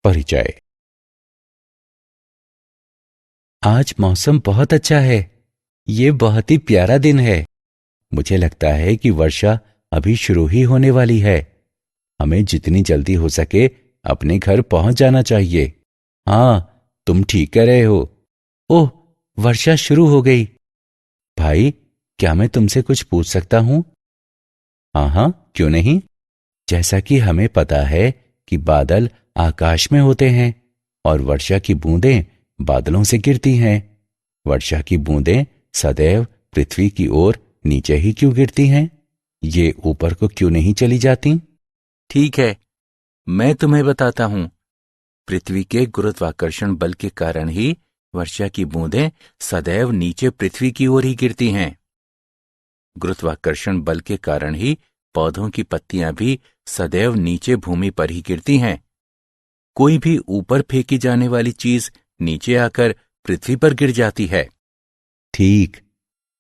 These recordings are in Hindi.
परिचय। आज मौसम बहुत अच्छा है। ये बहुत ही प्यारा दिन है। मुझे लगता है कि वर्षा अभी शुरू ही होने वाली है। हमें जितनी जल्दी हो सके अपने घर पहुंच जाना चाहिए। हाँ, तुम ठीक कह रहे हो। ओह, वर्षा शुरू हो गई। भाई, क्या मैं तुमसे कुछ पूछ सकता हूँ? हाँ हाँ, क्यों नहीं। जैसा कि हमें पता है कि बादल आकाश में होते हैं और वर्षा की बूंदें बादलों से गिरती हैं। वर्षा की बूंदें सदैव पृथ्वी की ओर नीचे ही क्यों गिरती हैं? ये ऊपर को क्यों नहीं चली जाती? ठीक है, मैं तुम्हें बताता हूं। पृथ्वी के गुरुत्वाकर्षण बल के कारण ही वर्षा की बूंदें सदैव नीचे पृथ्वी की ओर ही गिरती हैं। गुरुत्वाकर्षण बल के कारण ही पौधों की पत्तियां भी सदैव नीचे भूमि पर ही गिरती हैं। कोई भी ऊपर फेंकी जाने वाली चीज नीचे आकर पृथ्वी पर गिर जाती है। ठीक,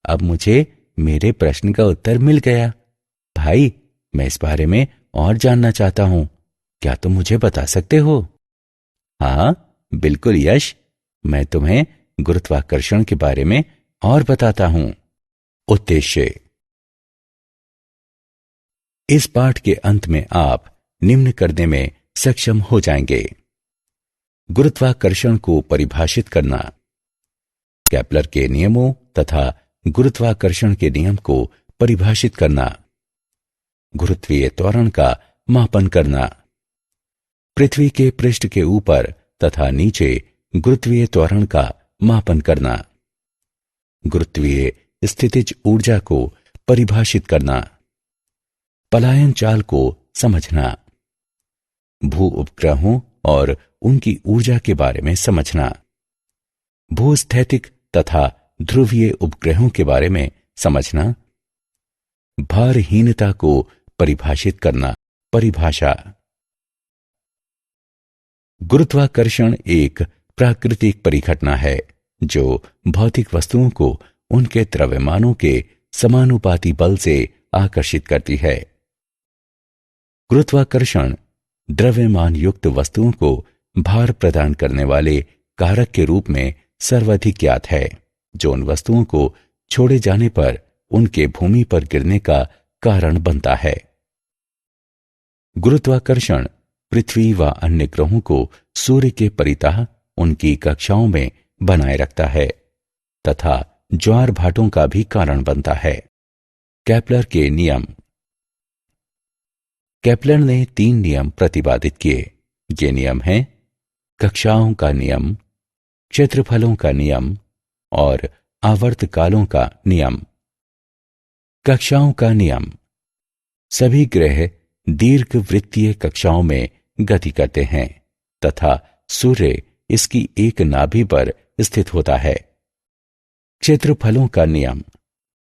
अब मुझे मेरे प्रश्न का उत्तर मिल गया। भाई, मैं इस बारे में और जानना चाहता हूं। क्या तुम मुझे बता सकते हो? हाँ, बिल्कुल यश। मैं तुम्हें गुरुत्वाकर्षण के बारे में और बताता हूं। उद्देश्य। इस पाठ के अंत में आप निम्न करने में सक्षम हो जाएंगे। गुरुत्वाकर्षण को परिभाषित करना, केपलर के नियमों तथा गुरुत्वाकर्षण के नियम को परिभाषित करना, गुरुत्वीय त्वरण का मापन करना, पृथ्वी के पृष्ठ के ऊपर तथा नीचे गुरुत्वीय त्वरण का मापन करना, गुरुत्वीय स्थितिज ऊर्जा को परिभाषित करना, पलायन चाल को समझना, भू उपग्रहों और उनकी ऊर्जा के बारे में समझना, भूस्थैतिक तथा ध्रुवीय उपग्रहों के बारे में समझना, भारहीनता को परिभाषित करना। परिभाषा। गुरुत्वाकर्षण एक प्राकृतिक परिघटना है जो भौतिक वस्तुओं को उनके द्रव्यमानों के समानुपाती बल से आकर्षित करती है। गुरुत्वाकर्षण द्रव्यमान युक्त वस्तुओं को भार प्रदान करने वाले कारक के रूप में सर्वाधिक ज्ञात है, जो उन वस्तुओं को छोड़े जाने पर उनके भूमि पर गिरने का कारण बनता है। गुरुत्वाकर्षण पृथ्वी व अन्य ग्रहों को सूर्य के परितः उनकी कक्षाओं में बनाए रखता है तथा ज्वार भाटों का भी कारण बनता है। केपलर के नियम। केपलर ने 3 नियम प्रतिपादित किए। ये नियम हैं कक्षाओं का नियम, क्षेत्रफलों का नियम और आवर्तकालों का नियम। कक्षाओं का नियम। सभी ग्रह दीर्घवृत्तीय कक्षाओं में गति करते हैं तथा सूर्य इसकी एक नाभि पर स्थित होता है। क्षेत्रफलों का नियम।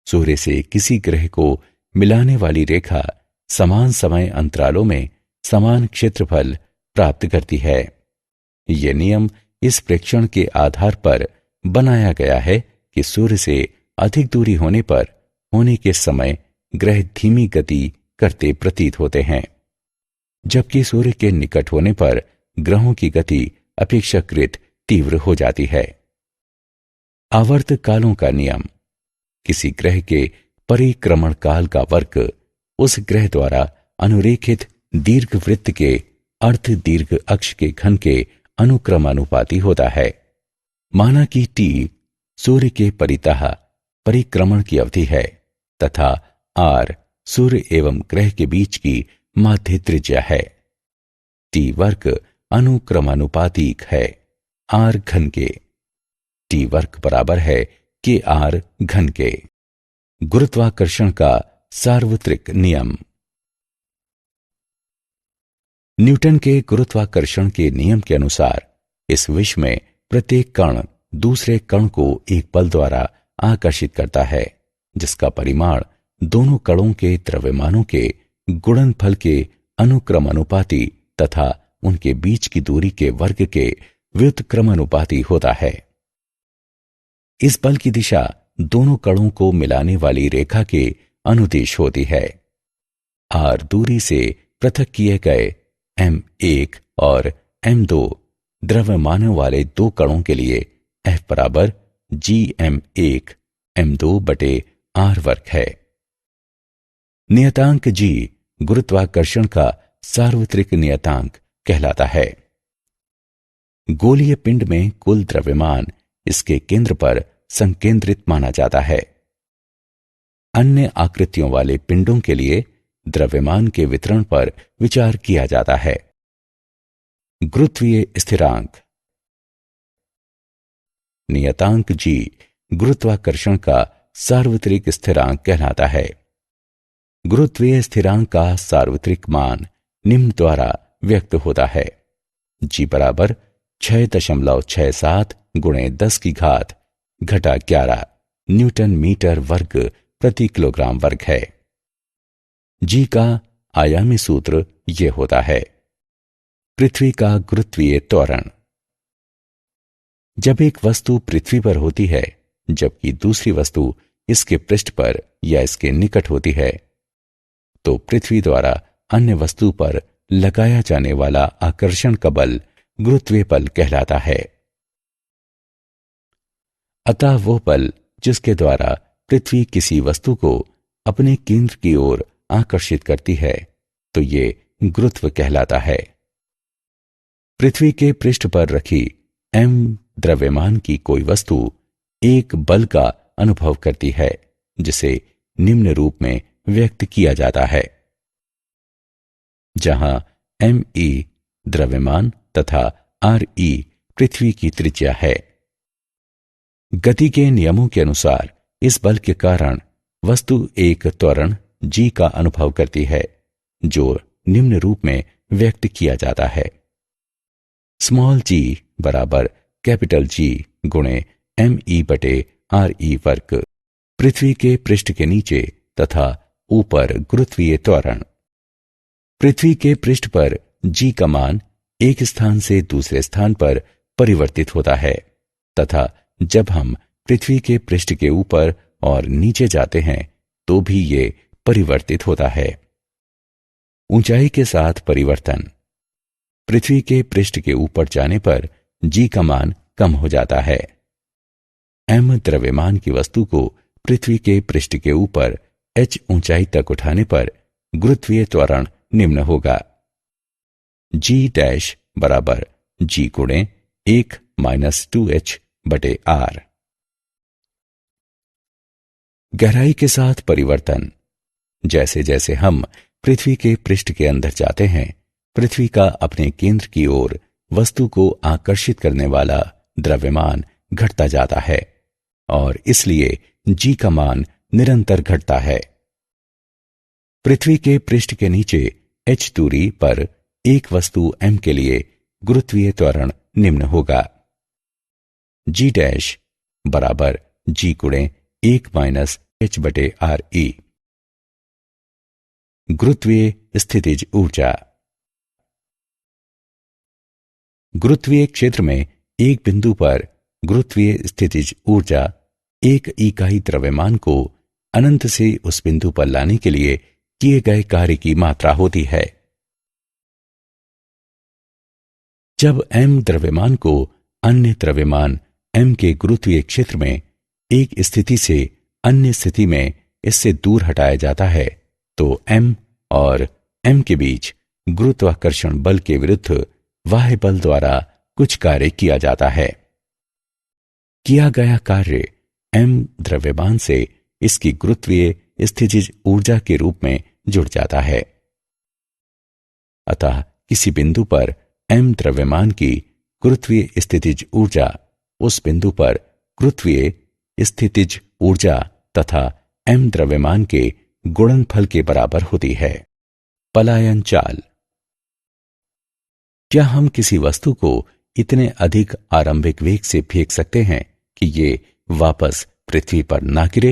सूर्य से किसी ग्रह को मिलाने वाली रेखा समान समय अंतरालों में समान क्षेत्रफल प्राप्त करती है। यह नियम इस प्रेक्षण के आधार पर बनाया गया है कि सूर्य से अधिक दूरी होने पर होने के समय ग्रह धीमी गति करते प्रतीत होते हैं, जबकि सूर्य के निकट होने पर ग्रहों की गति अपेक्षाकृत तीव्र हो जाती है। आवर्तकालों का नियम। किसी ग्रह के परिक्रमण काल का वर्ग उस ग्रह द्वारा अनुरेखित दीर्घवृत्त के अर्ध दीर्घ अक्ष के घन के अनुक्रमानुपाती होता है। माना कि टी सूर्य के परितः परिक्रमण की अवधि है तथा आर सूर्य एवं ग्रह के बीच की माध्य त्रिज्या है। टी वर्ग अनुक्रमानुपातिक है आर घन के। टी वर्ग बराबर है के आर घन के। गुरुत्वाकर्षण का सार्वत्रिक नियम। न्यूटन के गुरुत्वाकर्षण के नियम के अनुसार इस विश्व में प्रत्येक कण दूसरे कण को एक बल द्वारा आकर्षित करता है, जिसका परिमाण दोनों कणों के द्रव्यमानों के गुणनफल के अनुक्रमानुपाती तथा उनके बीच की दूरी के वर्ग के व्युत्क्रमानुपाती होता है। इस बल की दिशा दोनों कणों को मिलाने वाली रेखा के अनुदिश होती है। आर दूरी से पृथक किए गए M1 और m2 द्रव्यमानों वाले दो कणों के लिए F बराबर gm1 m2 बटे r वर्ग है। नियतांक g गुरुत्वाकर्षण का सार्वत्रिक नियतांक कहलाता है। गोलीय पिंड में कुल द्रव्यमान इसके केंद्र पर संकेंद्रित माना जाता है। अन्य आकृतियों वाले पिंडों के लिए द्रव्यमान के वितरण पर विचार किया जाता है। गुरुत्वीय स्थिरांक। नियतांक g गुरुत्वाकर्षण का सार्वत्रिक स्थिरांक कहलाता है। गुरुत्वीय स्थिरांक का सार्वत्रिक मान निम्न द्वारा व्यक्त होता है। g बराबर 6.67 गुणे 10 की घात घटा 11 न्यूटन मीटर वर्ग प्रति किलोग्राम वर्ग है। g का आयामी सूत्र ये होता है। पृथ्वी का गुरुत्वीय त्वरण। जब एक वस्तु पृथ्वी पर होती है जबकि दूसरी वस्तु इसके पृष्ठ पर या इसके निकट होती है, तो पृथ्वी द्वारा अन्य वस्तु पर लगाया जाने वाला आकर्षण का बल गुरुत्वीय बल कहलाता है। अतः वो बल जिसके द्वारा पृथ्वी किसी वस्तु को अपने केंद्र की ओर आकर्षित करती है, तो ये गुरुत्व कहलाता है। पृथ्वी के पृष्ठ पर रखी m द्रव्यमान की कोई वस्तु एक बल का अनुभव करती है, जिसे निम्न रूप में व्यक्त किया जाता है, जहां me द्रव्यमान तथा re पृथ्वी की त्रिज्या है। गति के नियमों के अनुसार इस बल के कारण वस्तु एक त्वरण g का अनुभव करती है, जो निम्न रूप में व्यक्त किया जाता है। स्मॉल g बराबर कैपिटल G गुणे me बटे re वर्ग। पृथ्वी के पृष्ठ के नीचे तथा ऊपर गुरुत्वीय त्वरण। पृथ्वी के पृष्ठ पर g का मान एक स्थान से दूसरे स्थान पर परिवर्तित होता है, तथा जब हम पृथ्वी के पृष्ठ के ऊपर और नीचे जाते हैं तो भी ये परिवर्तित होता है। ऊंचाई के साथ परिवर्तन। पृथ्वी के पृष्ठ के ऊपर जाने पर g का मान कम हो जाता है। m द्रव्यमान की वस्तु को पृथ्वी के पृष्ठ के ऊपर h ऊंचाई तक उठाने पर गुरुत्वीय त्वरण निम्न होगा। g डैश बराबर g गुणे 1 माइनस 2h बटे r। गहराई के साथ परिवर्तन। जैसे जैसे हम पृथ्वी के पृष्ठ के अंदर जाते हैं, पृथ्वी का अपने केंद्र की ओर वस्तु को आकर्षित करने वाला द्रव्यमान घटता जाता है और इसलिए g का मान निरंतर घटता है। पृथ्वी के पृष्ठ के नीचे h दूरी पर एक वस्तु m के लिए गुरुत्वीय त्वरण निम्न होगा। g डैश बराबर g गुणे 1 माइनस h बटे re। गुरुत्वीय स्थितिज ऊर्जा। गुरुत्वीय क्षेत्र में एक बिंदु पर गुरुत्वीय स्थितिज ऊर्जा एक इकाई द्रव्यमान को अनंत से उस बिंदु पर लाने के लिए किए गए कार्य की मात्रा होती है। जब m द्रव्यमान को अन्य द्रव्यमान m के गुरुत्वीय क्षेत्र में एक स्थिति से अन्य स्थिति में इससे दूर हटाया जाता है, तो m और m के बीच गुरुत्वाकर्षण बल के विरुद्ध बाह्य बल द्वारा कुछ कार्य किया जाता है। किया गया कार्य m द्रव्यमान से इसकी गुरुत्वीय स्थितिज ऊर्जा के रूप में जुड़ जाता है। अतः किसी बिंदु पर m द्रव्यमान की गुरुत्वीय स्थितिज ऊर्जा उस बिंदु पर गुरुत्वीय स्थितिज ऊर्जा तथा m द्रव्यमान के गुणनफल के बराबर होती है। पलायन चाल। क्या हम किसी वस्तु को इतने अधिक आरंभिक वेग से फेंक सकते हैं कि ये वापस पृथ्वी पर ना गिरे?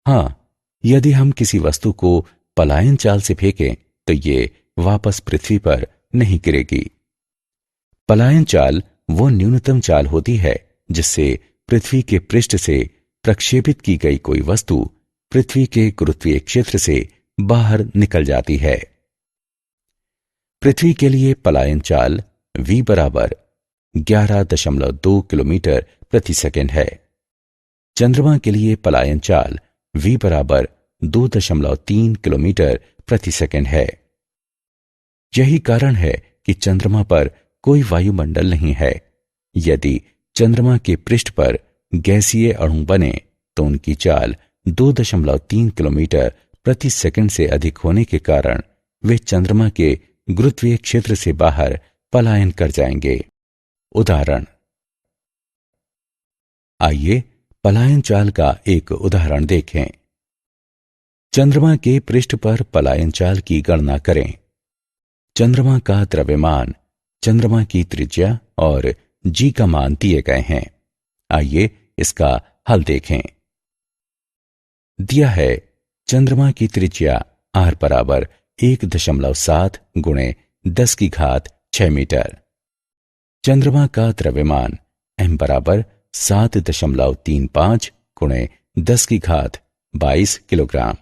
हाँ, यदि हम किसी वस्तु को पलायन चाल से फेंकें तो ये वापस पृथ्वी पर नहीं गिरेगी। पलायन चाल वो न्यूनतम चाल होती है जिससे पृथ्वी के पृष्ठ से प्रक्षेपित की गई कोई वस्तु पृथ्वी के गुरुत्वीय क्षेत्र से बाहर निकल जाती है। पृथ्वी के लिए पलायन चाल v बराबर 11.2 किलोमीटर प्रति सेकंड है। चंद्रमा के लिए पलायन चाल v बराबर 2.3 किलोमीटर प्रति सेकंड है। यही कारण है कि चंद्रमा पर कोई वायुमंडल नहीं है। यदि चंद्रमा के पृष्ठ पर गैसीय अणु बने तो उनकी चाल 2.3 किलोमीटर प्रति सेकंड से अधिक होने के कारण वे चंद्रमा के गुरुत्वीय क्षेत्र से बाहर पलायन कर जाएंगे। उदाहरण, आइए पलायन चाल का एक उदाहरण देखें। चंद्रमा के पृष्ठ पर पलायन चाल की गणना करें। चंद्रमा का द्रव्यमान, चंद्रमा की त्रिज्या और g का मान दिए गए हैं। आइए इसका हल देखें। दिया है चंद्रमा की त्रिज्या r बराबर 1.7 गुणे 10 की घात 6 मीटर। चंद्रमा का द्रव्यमान m बराबर 7.35 गुणे 10 की घात 22 किलोग्राम।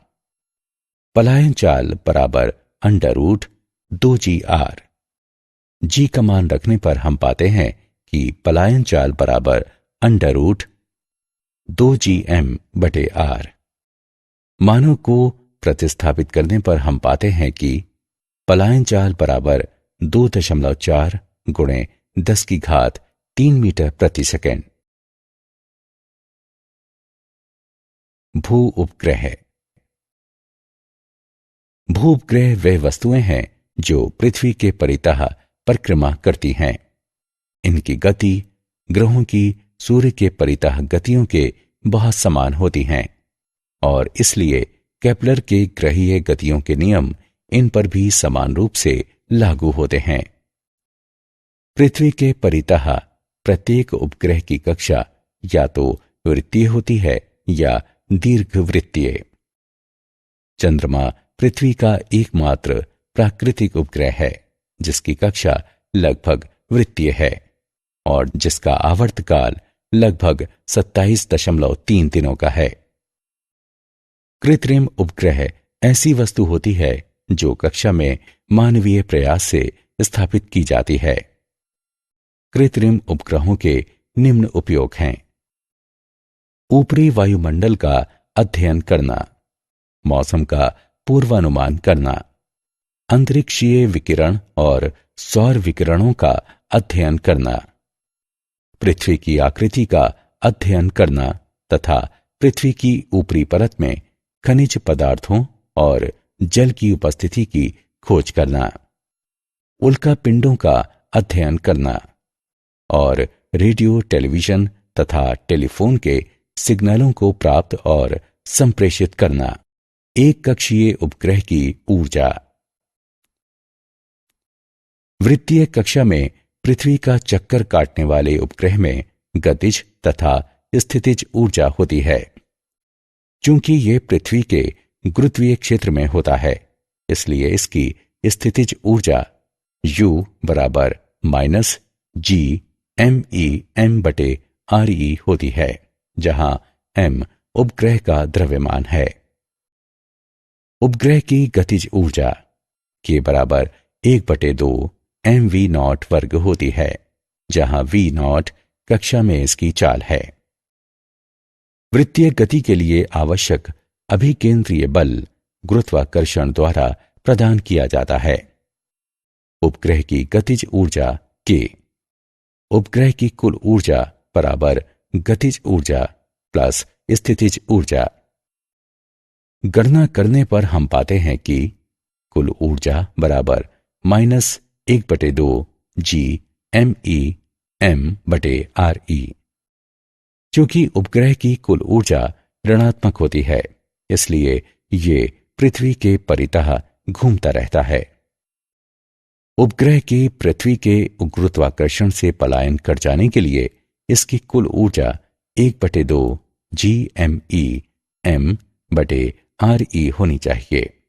पलायन चाल बराबर √2gr। g का मान रखने पर हम पाते हैं कि पलायन चाल बराबर √2gm/r। मानों को प्रतिस्थापित करने पर हम पाते हैं कि पलायन चाल बराबर 2.4 गुणे 10 की घात 3 मीटर प्रति सेकंड। भू उपग्रह। भू उपग्रह वे वस्तुएं हैं जो पृथ्वी के परितः परिक्रमा करती हैं। इनकी गति ग्रहों की सूर्य के परितः गतियों के बहुत समान होती हैं और इसलिए केपलर के ग्रहीय गतियों के नियम इन पर भी समान रूप से लागू होते हैं। पृथ्वी के परितः प्रत्येक उपग्रह की कक्षा या तो वृत्तीय होती है या दीर्घवृत्तीय। चंद्रमा पृथ्वी का एकमात्र प्राकृतिक उपग्रह है जिसकी कक्षा लगभग वृत्तीय है और जिसका आवर्तकाल लगभग 27.3 दिनों का है। कृत्रिम उपग्रह ऐसी वस्तु होती है जो कक्षा में मानवीय प्रयास से स्थापित की जाती है। कृत्रिम उपग्रहों के निम्न उपयोग हैं। ऊपरी वायुमंडल का अध्ययन करना, मौसम का पूर्वानुमान करना, अंतरिक्षीय विकिरण और सौर विकिरणों का अध्ययन करना, पृथ्वी की आकृति का अध्ययन करना तथा पृथ्वी की ऊपरी परत में खनिज पदार्थों और जल की उपस्थिति की खोज करना, उल्का पिंडों का अध्ययन करना और रेडियो, टेलीविजन तथा टेलीफोन के सिग्नलों को प्राप्त और संप्रेषित करना। एक कक्षीय उपग्रह की ऊर्जा। वृत्तीय कक्षा में पृथ्वी का चक्कर काटने वाले उपग्रह में गतिज तथा स्थितिज ऊर्जा होती है। चूंकि ये पृथ्वी के गुरुत्वीय क्षेत्र में होता है इसलिए इसकी स्थितिज ऊर्जा U बराबर -GMEM/RE होती है, जहां M उपग्रह का द्रव्यमान है। उपग्रह की गतिज ऊर्जा K बराबर 1/2 mv0 वर्ग होती है, जहां v0 कक्षा में इसकी चाल है। वृत्तीय गति के लिए आवश्यक अभिकेंद्रीय बल गुरुत्वाकर्षण द्वारा प्रदान किया जाता है। उपग्रह की गतिज ऊर्जा K उपग्रह की कुल ऊर्जा बराबर गतिज ऊर्जा प्लस स्थितिज ऊर्जा। गणना करने पर हम पाते हैं कि कुल ऊर्जा बराबर -1/2 GMEM/RE। क्योंकि उपग्रह की कुल ऊर्जा ऋणात्मक होती है इसलिए ये पृथ्वी के परितः घूमता रहता है। उपग्रह के पृथ्वी के गुरुत्वाकर्षण से पलायन कर जाने के लिए इसकी कुल ऊर्जा 1/2 GMEM/RE होनी चाहिए,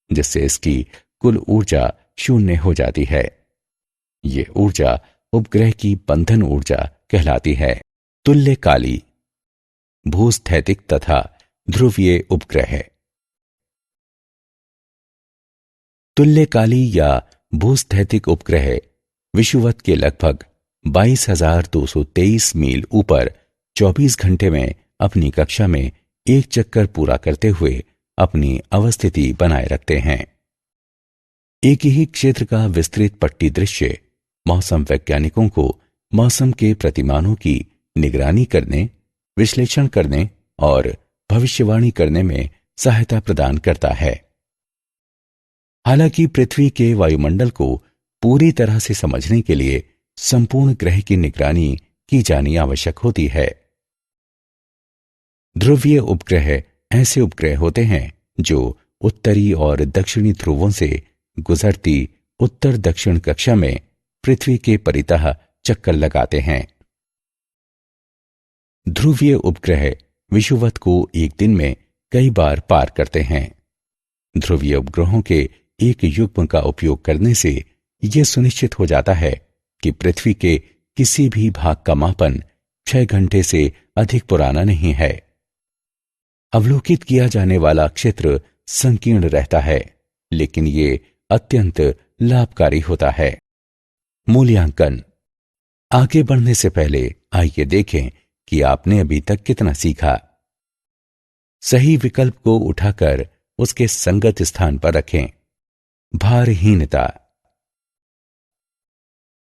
जिससे इसकी कुल ऊर्जा 0 हो जाती है। ये ऊर्जा उपग्रह की बंधन ऊर्जा कहलाती है। तुल्यकाली, भूस्थैतिक तथा ध्रुवीय उपग्रह। तुल्यकाली या भूस्थैतिक उपग्रह विषुवत के लगभग 22,223 मील ऊपर 24 घंटे में अपनी कक्षा में एक चक्कर पूरा करते हुए अपनी अवस्थिति बनाए रखते हैं। एक ही क्षेत्र का विस्तृत पट्टी दृश्य मौसम वैज्ञानिकों को मौसम के प्रतिमानों की निगरानी करने, विश्लेषण करने और भविष्यवाणी करने में सहायता प्रदान करता है। हालांकि पृथ्वी के वायुमंडल को पूरी तरह से समझने के लिए संपूर्ण ग्रह की निगरानी की जानी आवश्यक होती है। ध्रुवीय उपग्रह ऐसे उपग्रह होते हैं जो उत्तरी और दक्षिणी ध्रुवों से गुजरती उत्तर दक्षिण कक्षा में पृथ्वी के परितः चक्कर लगाते हैं। ध्रुवीय उपग्रह विषुवत को एक दिन में कई बार पार करते हैं। ध्रुवीय उपग्रहों के एक युग्म का उपयोग करने से यह सुनिश्चित हो जाता है कि पृथ्वी के किसी भी भाग का मापन 6 घंटे से अधिक पुराना नहीं है। अवलोकित किया जाने वाला क्षेत्र संकीर्ण रहता है, लेकिन ये अत्यंत लाभकारी होता है। मूल्यांकन। आगे बढ़ने से पहले आइए देखें कि आपने अभी तक कितना सीखा। सही विकल्प को उठाकर उसके संगत स्थान पर रखें। भारहीनता।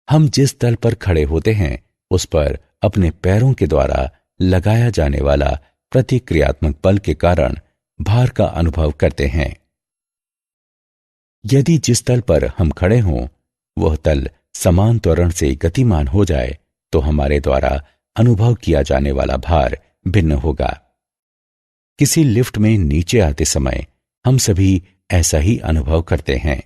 हम जिस तल पर खड़े होते हैं उस पर अपने पैरों के द्वारा लगाया जाने वाला प्रतिक्रियात्मक बल के कारण भार का अनुभव करते हैं। यदि जिस तल पर हम खड़े हों वह तल समान त्वरण से गतिमान हो जाए तो हमारे द्वारा अनुभव किया जाने वाला भार भिन्न होगा। किसी लिफ्ट में नीचे आते समय हम सभी ऐसा ही अनुभव करते हैं।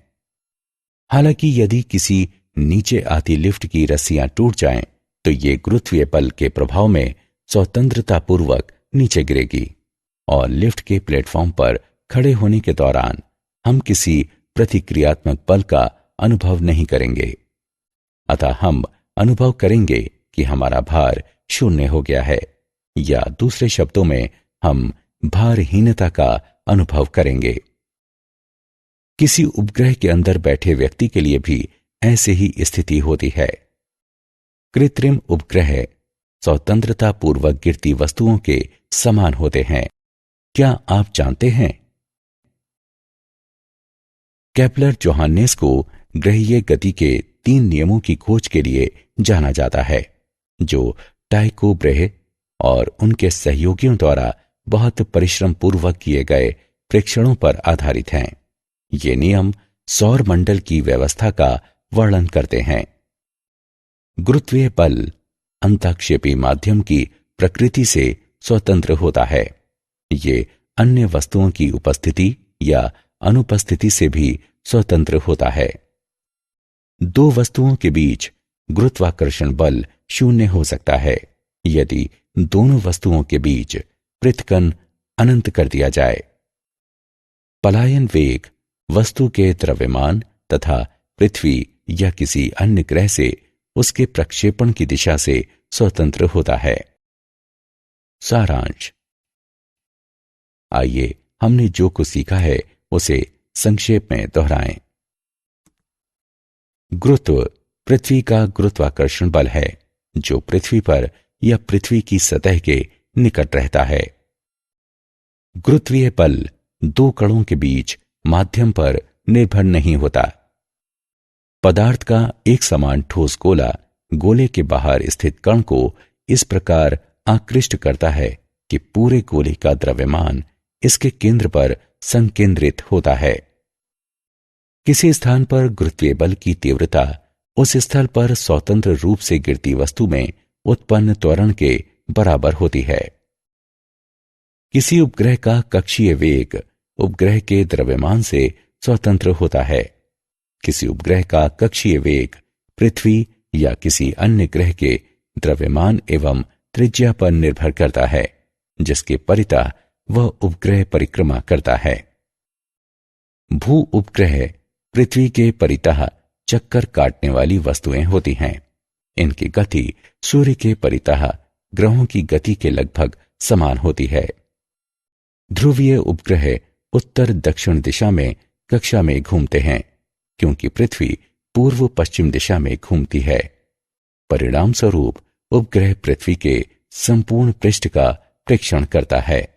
हालांकि यदि किसी नीचे आती लिफ्ट की रस्सियां टूट जाएं, तो ये गुरुत्वीय बल के प्रभाव में स्वतंत्रतापूर्वक नीचे गिरेगी और लिफ्ट के प्लेटफॉर्म पर खड़े होने के दौरान हम किसी प्रतिक्रियात्मक बल का अनुभव नहीं करेंगे। अतः हम अनुभव करेंगे कि हमारा भार शून्य हो गया है, या दूसरे शब्दों में हम भारहीनता का अनुभव करेंगे। किसी उपग्रह के अंदर बैठे व्यक्ति के लिए भी ऐसे ही स्थिति होती है। कृत्रिम उपग्रह स्वतंत्रतापूर्वक गिरती वस्तुओं के समान होते हैं। क्या आप जानते हैं? केपलर जोहान्नेस को ग्रहीय गति के 3 नियमों की खोज के लिए जाना जाता है, जो टाइको ब्रेहे और उनके सहयोगियों द्वारा बहुत परिश्रम पूर्वक किए गए प्रेक्षणों पर आधारित हैं। ये नियम सौर मंडल की व्यवस्था का वर्णन करते हैं। गुरुत्वीय बल अंतःक्षेपी माध्यम की प्रकृति से स्वतंत्र होता है। ये अन्य वस्तुओं की उपस्थिति या अनुपस्थिति से भी स्वतंत्र होता है। 2 वस्तुओं के बीच गुरुत्वाकर्षण बल शून्य हो सकता है यदि दोनों वस्तुओं के बीच पृथक्कन अनंत कर दिया जाए। पलायन वेग वस्तु के द्रव्यमान तथा पृथ्वी या किसी अन्य ग्रह से उसके प्रक्षेपण की दिशा से स्वतंत्र होता है। सारांश। आइए हमने जो कुछ सीखा है उसे संक्षेप में दोहराएं। गुरुत्व पृथ्वी का गुरुत्वाकर्षण बल है जो पृथ्वी पर या पृथ्वी की सतह के निकट रहता है। गुरुत्वीय बल 2 कणों के बीच माध्यम पर निर्भर नहीं होता। पदार्थ का एक समान ठोस गोला गोले के बाहर स्थित कण को इस प्रकार आकृष्ट करता है कि पूरे गोले का द्रव्यमान इसके केंद्र पर संकेंद्रित होता है। किसी स्थान पर गुरुत्वीय बल की तीव्रता उस स्थल पर स्वतंत्र रूप से गिरती वस्तु में उत्पन्न त्वरण के बराबर होती है। किसी उपग्रह का कक्षीय वेग उपग्रह के द्रव्यमान से स्वतंत्र होता है। किसी उपग्रह का कक्षीय वेग पृथ्वी या किसी अन्य ग्रह के द्रव्यमान एवं त्रिज्या पर निर्भर करता है जिसके परितः वह उपग्रह परिक्रमा करता है। भू उपग्रह पृथ्वी के परितः चक्कर काटने वाली वस्तुएं होती हैं। इनकी गति सूर्य के परितः ग्रहों की गति के लगभग समान होती है। ध्रुवीय उपग्रह उत्तर दक्षिण दिशा में कक्षा में घूमते हैं क्योंकि पृथ्वी पूर्व पश्चिम दिशा में घूमती है। परिणाम स्वरूप उपग्रह पृथ्वी के संपूर्ण पृष्ठ का प्रेक्षण करता है।